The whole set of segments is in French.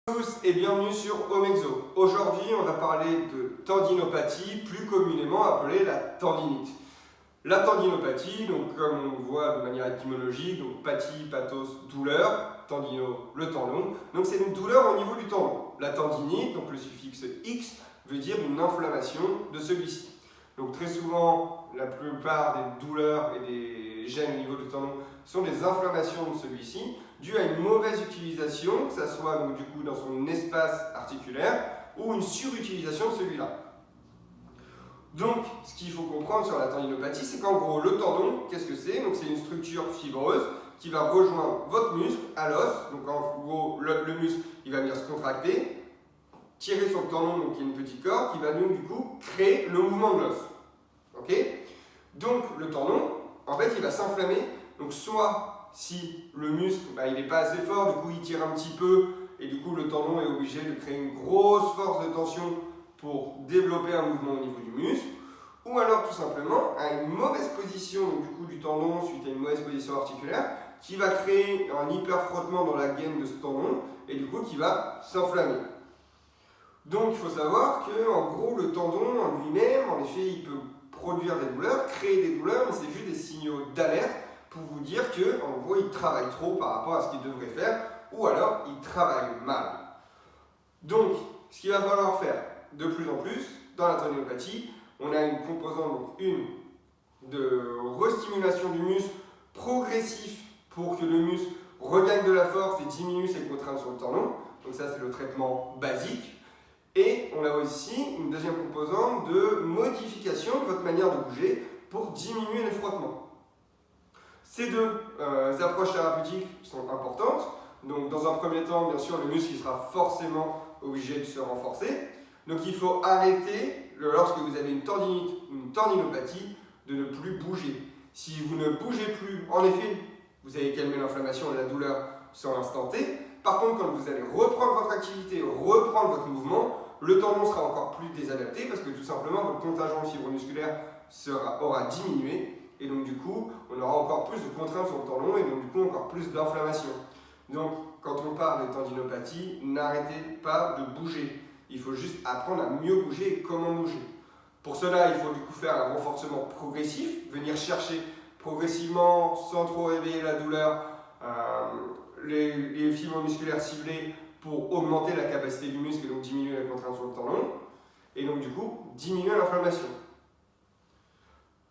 Bonjour à tous et bienvenue sur Omexo. Aujourd'hui, on va parler de tendinopathie, plus communément appelée la tendinite. La tendinopathie, donc comme on voit de manière étymologique, donc pathie, pathos, douleur, tendino, le tendon. Donc c'est une douleur au niveau du tendon. La tendinite, donc le suffixe X, veut dire une inflammation de celui-ci. Donc très souvent, la plupart des douleurs et des gènes au niveau du tendon sont des inflammations de celui-ci, dues à une mauvaise utilisation, que ce soit donc, du coup dans son espace articulaire ou une surutilisation de celui-là. Donc, ce qu'il faut comprendre sur la tendinopathie, c'est qu'en gros, le tendon, qu'est-ce que c'est? Donc, c'est une structure fibreuse qui va rejoindre votre muscle à l'os. Donc, en gros, le muscle, il va venir se contracter, tirer sur le tendon, donc il y a une petite corde qui va donc du coup créer le mouvement de l'os. Ok? Donc, le tendon, en fait, il va s'inflammer. Donc, soit si le muscle, il n'est pas assez fort, du coup, il tire un petit peu, et du coup, le tendon est obligé de créer une grosse force de tension pour développer un mouvement au niveau du muscle, ou alors tout simplement à une mauvaise position donc, du coup du tendon suite à une mauvaise position articulaire qui va créer un hyperfrottement dans la gaine de ce tendon et du coup qui va s'inflammer. Donc il faut savoir que en gros le tendon en lui-même, en effet, il peut produire des douleurs, créer des douleurs, mais c'est juste des signaux d'alerte pour vous dire que en gros il travaille trop par rapport à ce qu'il devrait faire, ou alors il travaille mal. Donc ce qu'il va falloir faire de plus en plus, dans la tendinopathie, on a une composante, donc une de restimulation du muscle progressif pour que le muscle regagne de la force et diminue ses contraintes sur le tendon. Donc ça, c'est le traitement basique. Et on a aussi une deuxième composante de modification de votre manière de bouger pour diminuer les frottements. Ces deux approches thérapeutiques sont importantes. Donc dans un premier temps, bien sûr, le muscle il sera forcément obligé de se renforcer. Donc il faut arrêter, lorsque vous avez une tendinite, une tendinopathie, de ne plus bouger. Si vous ne bougez plus, en effet, vous allez calmer l'inflammation et la douleur sur l'instant T. Par contre, quand vous allez reprendre votre activité, reprendre votre mouvement, le tendon sera encore plus désadapté parce que tout simplement votre contingent de fibres musculaires aura diminué et donc du coup, on aura encore plus de contraintes sur le tendon et donc du coup encore plus d'inflammation. Donc, quand on parle de tendinopathie, n'arrêtez pas de bouger. Il faut juste apprendre à mieux bouger et comment bouger. Pour cela, il faut du coup faire un renforcement progressif, venir chercher progressivement, sans trop réveiller la douleur, les fibres musculaires ciblées pour augmenter la capacité du muscle et donc diminuer la contrainte sur le tendon. Et donc du coup, diminuer l'inflammation.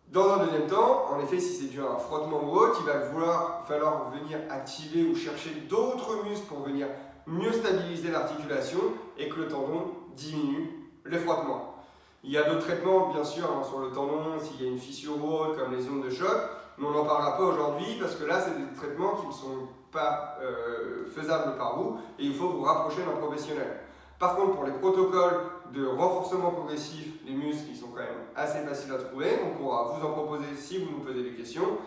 Dans un deuxième temps, en effet, si c'est dû à un frottement ou autre, il va falloir venir activer ou chercher d'autres muscles pour venir mieux stabiliser l'articulation et que le tendon diminue les frottements. Il y a d'autres traitements, bien sûr, sur le tendon, s'il y a une fissure ou autre, comme les ondes de choc, mais on n'en parlera pas aujourd'hui parce que là, c'est des traitements qui ne sont pas faisables par vous et il faut vous rapprocher d'un professionnel. Par contre, pour les protocoles de renforcement progressif, les muscles, ils sont quand même assez faciles à trouver. On pourra vous en proposer si vous nous posez des questions.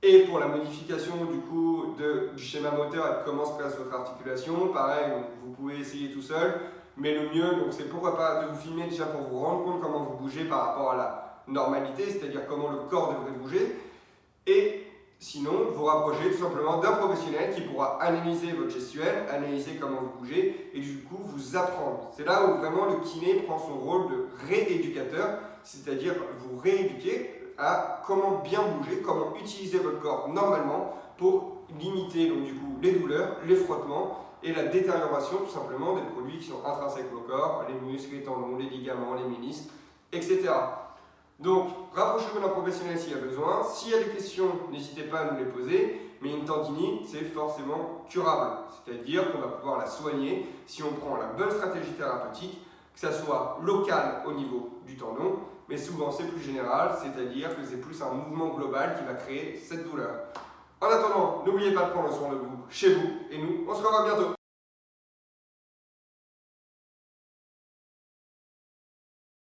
Et pour la modification du coup du schéma moteur et de comment se place votre articulation, pareil, donc vous pouvez essayer tout seul. Mais le mieux, c'est pourquoi pas de vous filmer déjà pour vous rendre compte comment vous bougez par rapport à la normalité, c'est-à-dire comment le corps devrait bouger. Et sinon, vous rapprocher tout simplement d'un professionnel qui pourra analyser votre gestuelle, analyser comment vous bougez et du coup vous apprendre. C'est là où vraiment le kiné prend son rôle de rééducateur, c'est-à-dire vous rééduquer à comment bien bouger, comment utiliser votre corps normalement pour limiter donc, du coup, les douleurs, les frottements et la détérioration tout simplement des produits qui sont intrinsèques au corps, les muscles, les tendons, les ligaments, les ménisques, etc. Donc, rapprochez-vous d'un professionnel s'il y a besoin. S'il y a des questions, n'hésitez pas à nous les poser. Mais une tendinite, c'est forcément curable. C'est-à-dire qu'on va pouvoir la soigner si on prend la bonne stratégie thérapeutique, que ça soit local au niveau du tendon, mais souvent c'est plus général, c'est-à-dire que c'est plus un mouvement global qui va créer cette douleur. En attendant, n'oubliez pas de prendre soin de vous chez vous, et nous, on se revoit bientôt.